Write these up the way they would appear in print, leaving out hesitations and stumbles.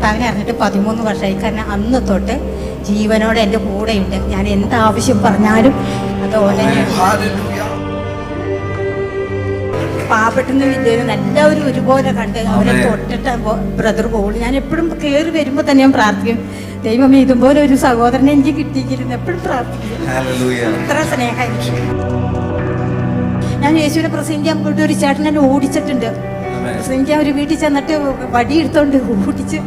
ഭർത്താവിനെ അറിഞ്ഞിട്ട് 13 വർഷമായി. കാരണം അന്ന് തൊട്ട് ജീവനോടെ എൻ്റെ കൂടെയുണ്ട്. ഞാൻ എന്താവശ്യം പറഞ്ഞാലും അതുപോലെ പാവപ്പെട്ടെന്ന് വിദ്യനും എല്ലാവരും ഒരുപോലെ കണ്ട് അവരെ തൊട്ടിട്ട് ബ്രദർ പോകുള്ളൂ. ഞാൻ എപ്പോഴും കയറി വരുമ്പോൾ തന്നെ ഞാൻ പ്രാർത്ഥിക്കും, ദൈവമേ ഇതുപോലെ ഒരു സഹോദരനെ എനിക്ക് കിട്ടിയിരിക്കുന്നു. എപ്പോഴും പ്രാർത്ഥിക്കും. അത്ര സ്നേഹമായിരിക്കും. ഞാൻ യേശുവിനെ പ്രസംഗിക്കാൻ പോയിട്ട് ഒരു ചേട്ടൻ എന്നെ ഓടിച്ചിട്ടുണ്ട്. പ്രസംഗിക്കാൻ ഒരു വീട്ടിൽ ചെന്നിട്ട് വടിയെടുത്തോണ്ട് ഓടിച്ച്.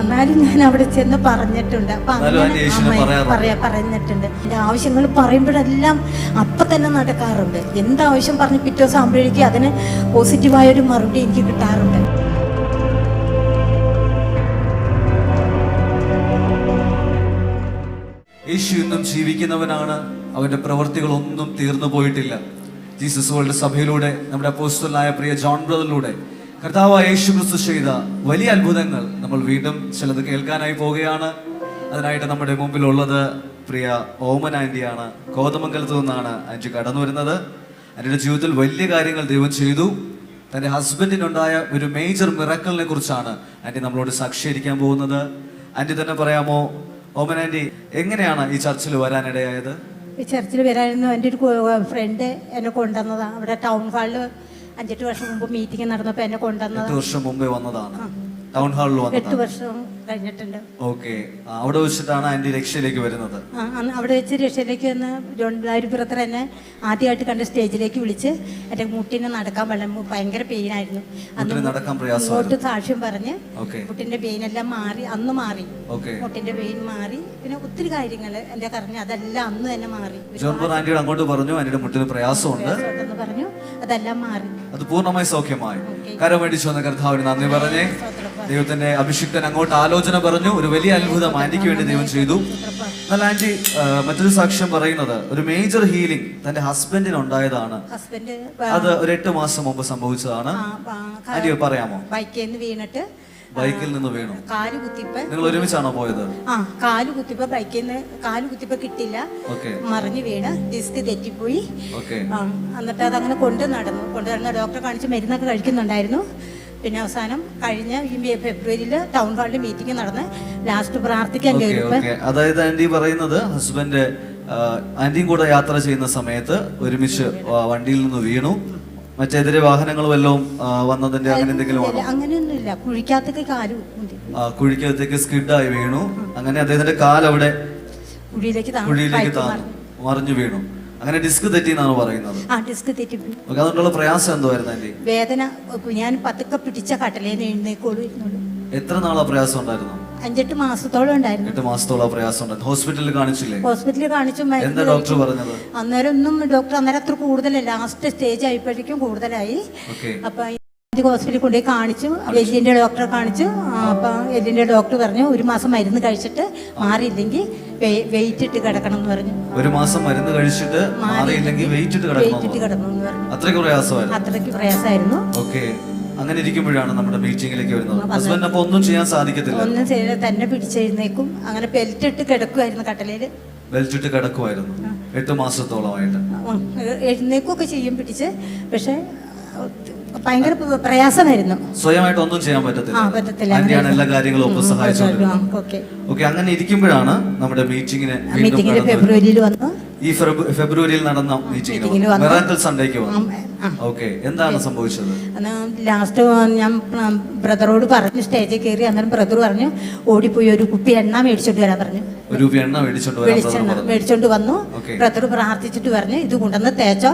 എന്നാലും ഞാൻ അവിടെ ചെന്ന് പറഞ്ഞിട്ടുണ്ട്. അപ്പൊ അങ്ങനെ പറഞ്ഞിട്ടുണ്ട്. എൻ്റെ ആവശ്യങ്ങൾ പറയുമ്പോഴെല്ലാം അപ്പം തന്നെ നടക്കാറുണ്ട്. എന്താവശ്യം പറഞ്ഞ് പിറ്റേ ദിവസം ആകുമ്പോഴേക്കും അതിന് പോസിറ്റീവായൊരു മറുപടി എനിക്ക് കിട്ടാറുണ്ട്. യേശു ഇന്നും ജീവിക്കുന്നവനാണ്. അവന്റെ പ്രവൃത്തികളൊന്നും തീർന്നു പോയിട്ടില്ല. ജീസസ് വേൾഡ് സഭയിലൂടെ നമ്മുടെ അപ്പോസ്തലനായ പ്രിയ ജോൺ ബ്രദറിലൂടെ കർത്താവായ യേശു ക്രിസ്തു ചെയ്ത വലിയ അത്ഭുതങ്ങൾ നമ്മൾ വീണ്ടും ചിലത് കേൾക്കാനായി പോവുകയാണ്. അതിനായിട്ട് നമ്മുടെ മുമ്പിലുള്ളത് പ്രിയ ഓമൻ ആൻറ്റിയാണ്. കോതമംഗലത്ത് നിന്നാണ് ആൻറ്റി കടന്നു വരുന്നത്. ആൻറ്റിയുടെ ജീവിതത്തിൽ വലിയ കാര്യങ്ങൾ ദൈവം ചെയ്തു. തൻ്റെ ഹസ്ബൻഡിനുണ്ടായ ഒരു മേജർ മിറക്കലിനെ കുറിച്ചാണ് ആൻറ്റി നമ്മളോട് സാക്ഷീകരിക്കാൻ പോകുന്നത്. ആൻറ്റി തന്നെ പറയാമോ, ഓമൻ ആൻറ്റി എങ്ങനെയാണ് ഈ ചർച്ചിൽ വരാനിടയായത്? ഈ ചർച്ചിൽ വരായിരുന്നു എൻ്റെ ഒരു ഫ്രണ്ട് എന്നെ കൊണ്ടുവന്നതാണ്. അവിടെ ടൗൺ ഹാളിൽ 5-8 വർഷം മുമ്പ് മീറ്റിംഗ് നടന്നപ്പോൾ എന്നെ കൊണ്ടുവന്നത്. 8 വർഷം മുമ്പേ വന്നതാണ് ടൗൺ ഹാളിൽ വന്നത്. 8 വർഷം കഴിഞ്ഞിട്ടുണ്ട്. ഓക്കെ, അവിടെ വെച്ചിട്ടാണ് ആന്റി രക്ഷയിലേക്ക് വരുന്നത്. അവിടെ വെച്ച് രക്ഷയിലേക്ക് വന്ന് ജോൺ ബ്രദർ എന്നെ ആദ്യമായിട്ട് കണ്ട സ്റ്റേജിലേക്ക് വിളിച്ച് എൻ്റെ മുട്ടിനെ നടക്കാൻ ഭയങ്കര പെയിനായിരുന്നു. അങ്ങോട്ട് സാക്ഷ്യം പറഞ്ഞ് മുട്ടിന്റെ പെയിനെല്ലാം മാറി. അന്ന് മാറി, മുട്ടിന്റെ പെയിൻ മാറി. പിന്നെ ഒത്തിരി കാര്യങ്ങൾ എൻ്റെ കറിഞ്ഞ് അതെല്ലാം അന്ന് തന്നെ മാറി. ആന്റിയോട് അങ്ങോട്ട് പറഞ്ഞു ആന്റിയുടെ മുട്ടിന് പ്രയാസമുണ്ട് പറഞ്ഞു, അതെല്ലാം മാറി. അത് പൂർണ്ണമായി സൗഖ്യമായി. കരമേടിച്ചു വന്ന കർത്താവിന് നന്ദി പറഞ്ഞേ. ദൈവത്തിന്റെ അഭിഷിക്തൻ അങ്ങോട്ട് ആലോചന പറഞ്ഞു. ഒരു വലിയ അത്ഭുതം ആന്റിക്ക് വേണ്ടി ദൈവം ചെയ്തു. എന്നാൽ ആന്റി മറ്റൊരു സാക്ഷ്യം പറയുന്നത് ഒരു മേജർ ഹീലിംഗ് തന്റെ ഹസ്ബൻഡിന് ഉണ്ടായതാണ്. അത് ഒരു 8 മാസം മുമ്പ് സംഭവിച്ചതാണ്. ആന്റി പറയാമോ? ബൈക്കിൽ നിന്ന് വീണു. നിങ്ങൾ ഒരുമിച്ചാണോ പോയത്? കാല് കുത്തിപ്പോ കിട്ടില്ല, മറിഞ്ഞു വീണ് ഡിസ്ക് തെറ്റിപ്പോയി. എന്നിട്ട് അതങ്ങനെ കൊണ്ടു നടന്ന ഡോക്ടറെ കാണിച്ച് മരുന്നൊക്കെ കഴിക്കുന്നുണ്ടായിരുന്നു. പിന്നെ അവസാനം കഴിഞ്ഞ ഫെബ്രുവരിയിൽ ടൗൺ ഹാളിൽ മീറ്റിംഗ് നടന്ന് ലാസ്റ്റ് പ്രാർത്ഥിക്കാൻ കയറിയപ്പോൾ, അതായത് ആന്റി പറയുന്നത് ഹസ്ബൻഡ് ആന്റിയും കൂടെ യാത്ര ചെയ്യുന്ന സമയത്ത് ഒരുമിച്ച് വണ്ടിയിൽ നിന്ന് വീണു. മറ്റെതിരെ വാഹനങ്ങൾ വല്ലതും വന്നതിന്റെ അങ്ങനെ എന്തെങ്കിലും അങ്ങനെയൊന്നുമില്ല. കുഴിക്കകത്തേക്ക് സ്കിഡായി വീണു. അങ്ങനെ അദ്ദേഹത്തിന്റെ കാലവിടെ കുഴിയിലേക്ക് മറിഞ്ഞു വീണു. അങ്ങനെ ഡിസ്ക് തെറ്റി എന്നാണ് പറയുന്നത്. അതുകൊണ്ടുള്ള പ്രയാസം എന്തുവായിരുന്നു ആന്റി? വേദന. ഞാൻ പതുക്കെ പിടിച്ച കട്ടലേന്ന് എഴുന്നേക്കോളൂ. എത്ര നാളാ പ്രയാസം ഉണ്ടായിരുന്നു? 5-8 മാസത്തോളം ഉണ്ടായിരുന്നു. 8 മാസത്തോളം പ്രയാസം ഉണ്ടായിരുന്നു. ഹോസ്പിറ്റലിൽ കാണിച്ചില്ലേ? ഹോസ്പിറ്റലിൽ കാണിച്ചു. എന്താ ഡോക്ടർ പറഞ്ഞത്? അന്നേരം ഒന്നും ഡോക്ടർ അന്നേരം അത്ര കൂടുതലല്ല, ലാസ്റ്റ് സ്റ്റേജ് ആയപ്പോഴേക്കും കൂടുതലായി. അപ്പൊ ഹോസ്പിറ്റലിൽ കൊണ്ടുപോയി കാണിച്ചു. എല്ലിന്റെ ഡോക്ടറെ കാണിച്ചു. അപ്പൊ എല്ലിന്റെ ഡോക്ടർ പറഞ്ഞു 1 മാസം മരുന്ന് കഴിച്ചിട്ട് മാറിയില്ലെങ്കിൽ വെയിറ്റ് ഇട്ട് കിടക്കണം എന്ന് പറഞ്ഞു. 1 മാസം മരുന്ന് കഴിച്ചിട്ട് മാറിയില്ലെങ്കിൽ വെയിറ്റ് ഇട്ട് കിടക്കണം എന്ന് പറഞ്ഞു. അത്രയ്ക്ക് പ്രയാസമായിരുന്നു. ഓക്കെ, അങ്ങനെ ഇരിക്കുമ്പോഴാണ് നമ്മുടെ മീറ്റിംഗിലേക്ക് വരുന്നത്. ഹസ്ബൻഡ് അപ്പൊ ഒന്നും ചെയ്യാൻ സാധിക്കത്തില്ല. ഒന്നും ചെയ്യാൻ തന്നെ പിടിച്ചെഴുന്നേക്കും. അങ്ങനെ ബെൽറ്റ് ഇട്ട് കിടക്കുമായിരുന്നു, കട്ടലയില് ബെൽറ്റ് ഇട്ട് കിടക്കുമായിരുന്നു 8 മാസത്തോളമായിട്ട്. എഴുന്നേക്കൊക്കെ ചെയ്യും പിടിച്ച്. പക്ഷെ ഭയങ്കര പ്രയാസമായിരുന്നു. സ്വയമായിട്ട് ഒന്നും ചെയ്യാൻ പറ്റത്തില്ല. എല്ലാ കാര്യങ്ങളും ഒപ്പം സഹായിച്ചുകൊണ്ടിരുന്നു. ഓക്കെ, അങ്ങനെ ഇരിക്കുമ്പോഴാണ് നമ്മുടെ മീറ്റിംഗിന് ഫെബ്രുവരിയിൽ വന്നു. ഈ ഫെബ്രുവരിയിൽ നടന്ന മീറ്റിംഗിന് മിറാക്കിൾ സൺഡേക്ക് വന്നു. ഓക്കെ, എന്താണ് സംഭവിച്ചത്? ലാസ്റ്റ് ഞാൻ ബ്രദറോട് പറഞ്ഞു, സ്റ്റേജിൽ കയറി. അന്നേരം ബ്രദർ പറഞ്ഞു ഓടിപ്പോയി ഒരു കുപ്പി എണ്ണ മേടിച്ചോണ്ട് വരാൻ പറഞ്ഞു. മേടിച്ചോണ്ട് വന്നു. ബ്രദർ പ്രാർത്ഥിച്ചിട്ട് പറഞ്ഞു ഇത് കൊണ്ടുവന്ന് തേച്ചോ,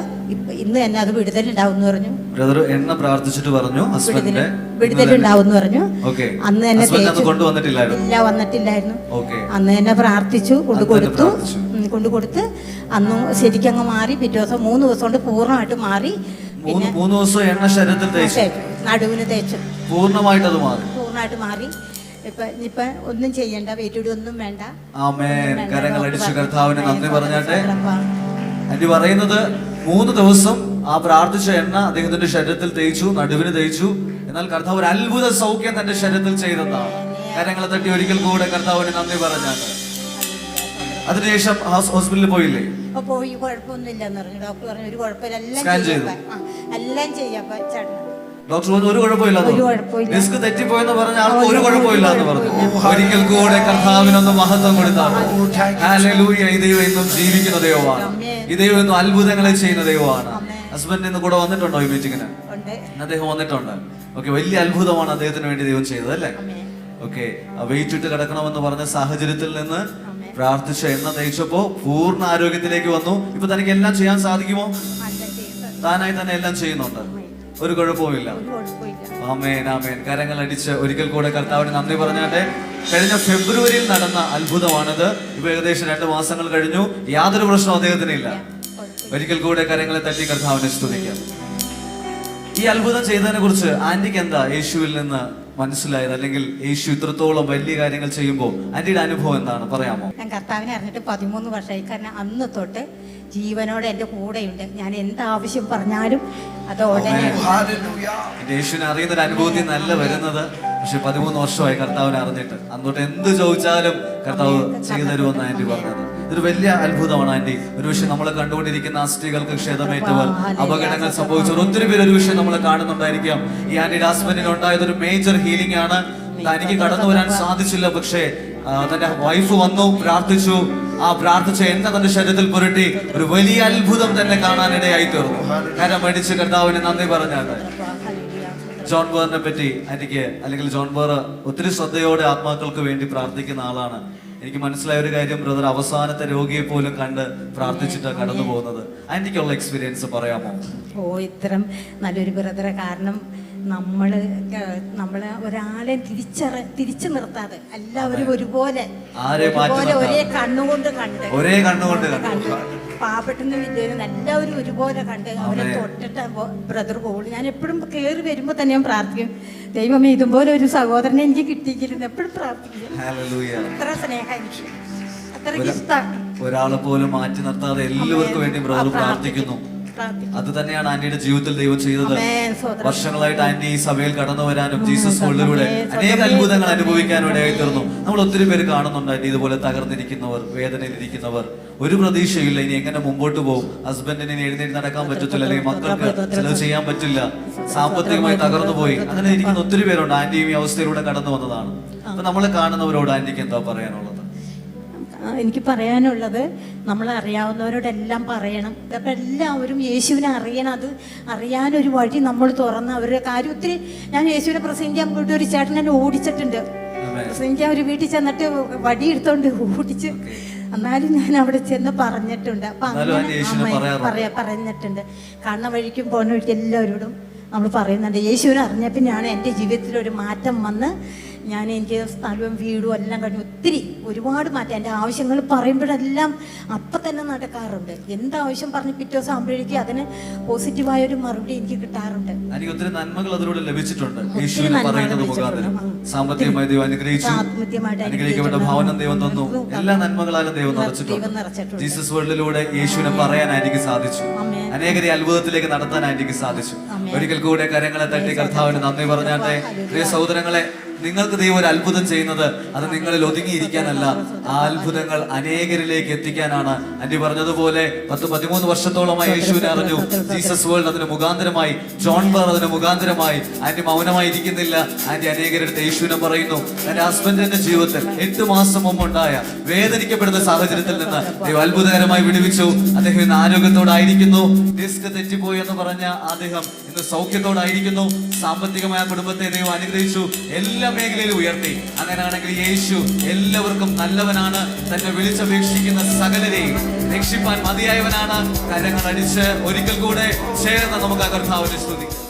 ഇന്ന് തന്നെ അത് വിടുതലുണ്ടാവും എന്ന് പറഞ്ഞു. ബ്രദർ എണ്ണ പ്രാർത്ഥിച്ചിട്ട് പറഞ്ഞു വിടുതലുണ്ടാവും പറഞ്ഞു. അന്ന് തന്നെ ഇല്ല, വന്നിട്ടില്ലായിരുന്നു. അന്ന് തന്നെ പ്രാർത്ഥിച്ചു, കൊണ്ടുകൊടുത്ത് അന്ന് ശരിക്കും അങ്ങ് മാറി. പിറ്റേ ദിവസം 3 ദിവസം കൊണ്ട് പൂർണ്ണമായിട്ട് മാറി. 3 ദിവസം എണ്ണ ശരീരത്തിൽ തേച്ചു, നടുവിന് തേച്ചു. പൂർണ്ണമായിട്ട് മാറി. ഇപ്പൊ ഒന്നും ചെയ്യണ്ട, വെയിറ്റ് ഒന്നും വേണ്ട. ആമേൻ. കരങ്ങളടിച്ച് കർത്താവിനെ നന്ദി പറഞ്ഞാട്ടെ. ആന്റി പറയുന്നത് 3 ദിവസം ആ പ്രാർത്ഥിച്ച എണ്ണ അദ്ദേഹത്തിന്റെ ശരീരത്തിൽ തേച്ചു, നടുവിന് തേച്ചു. എന്നാൽ കർത്താവ് ഒരു അത്ഭുത സൗഖ്യം തന്റെ ശരീരത്തിൽ ചെയ്തതാണ്. കരങ്ങളെ തട്ടി ഒരിക്കൽ കൂടെ കർത്താവിന് നന്ദി പറഞ്ഞാട്ടെ. അതിനുശേഷം ഹോസ്പിറ്റലിൽ പോയില്ലേ? പോയി, കുഴപ്പമൊന്നുമില്ലെന്ന് പറഞ്ഞു. ഡോക്ടർ പറഞ്ഞു ഒരു കുഴപ്പമില്ല, എല്ലാം ചെയ്യാം. ഡോക്ടർ പറഞ്ഞു ഒരു കുഴപ്പമില്ല ഒരു കുഴപ്പമില്ല. ഡിസ്ക് തെറ്റിപ്പോയെന്ന് പറഞ്ഞ ആൾക്ക് ഒരു കുഴപ്പമില്ല എന്ന് പറഞ്ഞു. ഒരിക്കൽ കൂടെ കർത്താവിനൊന്ന് മഹത്വം കൊടുത്താണ്. ഹല്ലേലൂയ. ഈ ദൈവം ഇന്നും ജീവിക്കുന്ന ദൈവമാണ്. ഈ ദൈവം ഇന്നും അത്ഭുതങ്ങളെ ചെയ്യുന്ന ദൈവമാണ്. ഹസ്ബൻഡ് ഇന്ന് കൂടെ വന്നിട്ടുണ്ടോ ഈ മീറ്റിങ്ങിന്? അദ്ദേഹം വന്നിട്ടുണ്ട്. ഓക്കെ, വലിയ അത്ഭുതമാണ് അദ്ദേഹത്തിന് വേണ്ടി ദൈവം ചെയ്തത് അല്ലേ? ഓക്കെ, വെയിറ്റ് ഇട്ട് കിടക്കണമെന്ന് പറഞ്ഞ സാഹചര്യത്തിൽ നിന്ന് പ്രാർത്ഥിച്ച എണ്ണ തേച്ചപ്പോ പൂർണ്ണ ആരോഗ്യത്തിലേക്ക് വന്നു. ഇപ്പൊ തനിക്ക് എല്ലാം ചെയ്യാൻ സാധിക്കുമോ? താനായി തന്നെ എല്ലാം ചെയ്യുന്നുണ്ട്, ഒരു കുഴപ്പവുമില്ല. ആമേൻ ആമേൻ. കരങ്ങൾ അടിച്ച് ഒരിക്കൽ കൂടെ കർത്താവിന് നന്ദി പറഞ്ഞാട്ടെ. കഴിഞ്ഞ ഫെബ്രുവരിയിൽ നടന്ന അത്ഭുതമാണിത്. ഇപ്പൊ ഏകദേശം 2 മാസങ്ങൾ കഴിഞ്ഞു. യാതൊരു പ്രശ്നവും അദ്ദേഹത്തിന് ഇല്ല. ഒരിക്കൽ കൂടെ കരങ്ങളെ തട്ടി കർത്താവിനെ സ്തുതിക്കാം. ഈ അത്ഭുതം ചെയ്തതിനെ കുറിച്ച് ആന്റിക്ക് എന്താ യേശുവിൽ നിന്ന് മനസ്സിലായത്, അല്ലെങ്കിൽ യേശു ഇത്രത്തോളം വലിയ കാര്യങ്ങൾ ചെയ്യുമ്പോൾ ആന്റിയുടെ അനുഭവം എന്താണ് പറയാമോ? ഞാൻ കർത്താവിനെ അറിഞ്ഞിട്ട് 13 വർഷമായി. കാരണം അന്ന് തൊട്ട് ജീവനോടെ എൻ്റെ കൂടെയുണ്ട്. ഞാൻ എന്താവശ്യം പറഞ്ഞാലും അത് ഉടനെ. യേശുവിനെ അറിയുന്ന ഒരു അനുഭവത്തിൽ നല്ല വരുന്നത്. പക്ഷെ 13 വർഷമായി കർത്താവിനെ അറിഞ്ഞിട്ട് അന്നോട്ട് എന്ത് ചോദിച്ചാലും കർത്താവ് ചെയ്തു തരുമെന്ന് ആന്റി പറഞ്ഞത്. ഇതൊരു വലിയ അത്ഭുതമാണ് ആന്റി. ഒരു വിഷയം നമ്മളെ കണ്ടുകൊണ്ടിരിക്കുന്ന സ്ത്രീകൾക്ക് ക്ഷതമേറ്റവർ, അപകടങ്ങൾ സംഭവിച്ചവർ ഒത്തിരി പേര് ഒരു വിഷയം നമ്മളെ കാണുന്നുണ്ടായിരിക്കാം. ഈ ആന്റിയുടെ ഹസ്ബൻഡിന് ഉണ്ടായത് ഒരു മേജർ ഹീലിംഗ് ആണ്. തനിക്ക് കടന്നു വരാൻ സാധിച്ചില്ല, പക്ഷേ തന്റെ വൈഫ് വന്നു, പ്രാർത്ഥിച്ചു. ആ പ്രാർത്ഥിച്ച എണ്ണ തന്റെ ശരീരത്തിൽ പുരട്ടി ഒരു വലിയ അത്ഭുതം തന്നെ കാണാനിടയായി തീർന്നു. കരമടിച്ച് കർത്താവിന് നന്ദി പറഞ്ഞാണ്. ജോൺ ബോറിനെ പറ്റി എനിക്ക്, അല്ലെങ്കിൽ ജോൺ ബോർ ഒത്തിരി ശ്രദ്ധയോടെ ആത്മാക്കൾക്ക് വേണ്ടി പ്രാർത്ഥിക്കുന്ന ആളാണ്. എനിക്ക് മനസ്സിലായ ഒരു കാര്യം, ബ്രദർ അവസാനത്തെ രോഗിയെ പോലും കണ്ട് പ്രാർത്ഥിച്ചിട്ട് കടന്നു പോകുന്നത്. എനിക്കുള്ള എക്സ്പീരിയൻസ് പറയാമോ? ഇത്തരം നല്ലൊരു ബ്രദറെ, കാരണം നമ്മള് ഒരാളെ തിരിച്ചു നിർത്താതെ എല്ലാവരും ഒരുപോലെ ഒരേ കണ്ണുകൊണ്ട് കണ്ട് പാവപ്പെട്ടെന്ന് വിദ്യനും എല്ലാവരും ഒരുപോലെ കണ്ട് അവരെ തൊട്ടിട്ട് ബ്രദർ പോകുള്ളൂ. ഞാൻ എപ്പോഴും കയറി വരുമ്പോ തന്നെ ഞാൻ പ്രാർത്ഥിക്കും, ദൈവമേ ഇതുപോലെ ഒരു സഹോദരനെ എനിക്ക് കിട്ടിയിരിക്കുന്നു. എപ്പോഴും പ്രാർത്ഥിക്കും. അത്ര സ്നേഹം എനിക്ക്, അത്രയ്ക്ക് ഇഷ്ടമാണ്. ഒരാളെ പോലും മാറ്റി നിർത്താതെ എല്ലാവർക്കും വേണ്ടി ബ്രദർ പ്രാർത്ഥിക്കുന്നു. അത് തന്നെയാണ് ആന്റിയുടെ ജീവിതത്തിൽ ദൈവം ചെയ്തത്. വർഷങ്ങളായിട്ട് ആന്റി ഈ സഭയിൽ കടന്നു വരാനും ജീസസ് വേൾഡിലൂടെ അനേക അത്ഭുതങ്ങൾ അനുഭവിക്കാനും ഇടയായി തീർന്നു. നമ്മൾ ഒത്തിരി പേര് കാണുന്നുണ്ട് ആന്റി ഇതുപോലെ തകർന്നിരിക്കുന്നവർ, വേദനയിലിരിക്കുന്നവർ, ഒരു പ്രതീക്ഷയില്ല ഇനി എങ്ങനെ മുമ്പോട്ട് പോകും. ഹസ്ബൻഡിന് ഇനി എഴുന്നേറ്റ് നടക്കാൻ പറ്റത്തില്ല, അല്ലെങ്കിൽ മക്കൾക്ക് ചിലത് ചെയ്യാൻ പറ്റില്ല, സാമ്പത്തികമായി തകർന്നു പോയി. അങ്ങനെ ഇരിക്കുന്ന ഒത്തിരി പേരുണ്ട്. ആന്റിയും ഈ അവസ്ഥയിലൂടെ കടന്നു വന്നതാണ്. അപ്പൊ നമ്മളെ കാണുന്നവരോട് ആന്റിക്ക് എന്താ പറയാനുള്ളത്? എനിക്ക് പറയാനുള്ളത്, നമ്മളെ അറിയാവുന്നവരോടെല്ലാം പറയണം. അപ്പം എല്ലാവരും യേശുവിനെ അറിയണം. അത് അറിയാനൊരു വഴി നമ്മൾ തുറന്ന് അവരുടെ കാര്യം ഒത്തിരി. ഞാൻ യേശുവിനെ പ്രസംഗിക്കാൻ പോയിട്ട് ഒരു ചേട്ടൻ എന്നെ ഓടിച്ചിട്ടുണ്ട്. പ്രസംഗിക്കാൻ ഒരു വീട്ടിൽ ചെന്നിട്ട് വടി എടുത്തോണ്ട് ഓടിച്ച്. എന്നാലും ഞാൻ അവിടെ ചെന്ന് പറഞ്ഞിട്ടുണ്ട്. അപ്പൊ അങ്ങനെ പറഞ്ഞിട്ടുണ്ട്. കാണുന്ന വഴിക്കും പോകുന്ന വഴിക്ക് എല്ലാവരോടും നമ്മൾ പറയുന്നുണ്ട്. യേശുവിനെ അറിഞ്ഞ പിന്നെയാണ് എൻ്റെ ജീവിതത്തിൽ ഒരു മാറ്റം വന്ന് എനിക്ക് സ്ഥലവും വീടും എല്ലാം കഴിഞ്ഞ് ഒത്തിരി ഒരുപാട് മാറ്റം. എൻ്റെ ആവശ്യങ്ങൾ പറയുമ്പോഴെല്ലാം അപ്പം തന്നെ നടക്കാറുണ്ട്. എന്താവശ്യം പറഞ്ഞ് പിറ്റേ ദിവസം ആകുമ്പോഴേക്കും അതിന് പോസിറ്റീവായ ഒരു മറുപടി എനിക്ക് കിട്ടാറുണ്ട്. എനിക്ക് ഒത്തിരി നന്മകൾ അതിലൂടെ ലഭിച്ചിട്ടുണ്ട്. സാമ്പത്തികമായി ദൈവം അനുഗ്രഹിച്ചു, അനുഗ്രഹിക്കപ്പെട്ട ഭവനം ദൈവം തന്നു, എല്ലാ നന്മകളാലും ദൈവം നിറച്ചിട്ടുണ്ട്. ജീസസ് വേൾഡിലൂടെ യേശുവിനെ പറയാൻ എനിക്ക് സാധിച്ചു, അനേകരെ അത്ഭുതത്തിലേക്ക് നടത്താൻ എനിക്ക് സാധിച്ചു. ഒരിക്കൽ കൂടെ കരങ്ങളെ തട്ടി കർത്താവിന് നന്ദി പറഞ്ഞാട്ടെ. പ്രിയ സഹോദരങ്ങളെ, നിങ്ങൾക്ക് ദൈവം ഒരു അത്ഭുതം ചെയ്യുന്നത് അത് നിങ്ങളിൽ ഒതുങ്ങിയിരിക്കാനല്ല, ആ അത്ഭുതങ്ങൾ അനേകരിലേക്ക് എത്തിക്കാനാണ്. ആന്റി പറഞ്ഞതുപോലെ 10-13 വർഷത്തോളമായി യേശുവിനെ അറിഞ്ഞു. ജീസസ് വേൾഡ് അതിന് മുഖാന്തരമായി, ജോൺ ബോർ അതിന് മുഖാന്തരമായി. ആന്റി മൗനമായി ഇരിക്കുന്നില്ല. ആന്റി അനേകരുടെ യേശുവിനെ പറയുന്നു. എന്റെ ഹസ്ബൻഡിന്റെ ജീവിതത്തിൽ 8 മാസം മുമ്പുണ്ടായ വേദനിക്കപ്പെടുന്ന സാഹചര്യത്തിൽ നിന്ന് ദൈവം അത്ഭുതകരമായി വിടുവിച്ചു. അദ്ദേഹം ഇന്ന് ആരോഗ്യത്തോടായിരിക്കുന്നു. ഡിസ്ക് തെറ്റിപ്പോയി എന്ന് പറഞ്ഞ അദ്ദേഹം ഇന്ന് സൗഖ്യത്തോടായിരിക്കുന്നു. സാമ്പത്തികമായ കുടുംബത്തെ ദൈവം അനുഗ്രഹിച്ചു, എല്ലാ മേഖലയിലും ഉയർത്തി. അങ്ങനെയാണെങ്കിൽ യേശു എല്ലാവർക്കും നല്ലവനാണ്. തന്നെ വിളിച്ചപേക്ഷിക്കുന്ന സകലരെയും രക്ഷിപ്പാൻ മതിയായവനാണ്. കരങ്ങൾ അടിച്ച് ഒരിക്കൽ കൂടെ ചേർന്ന് നമുക്ക് ആ കർത്താവിനെ സ്തുതിക്കാം.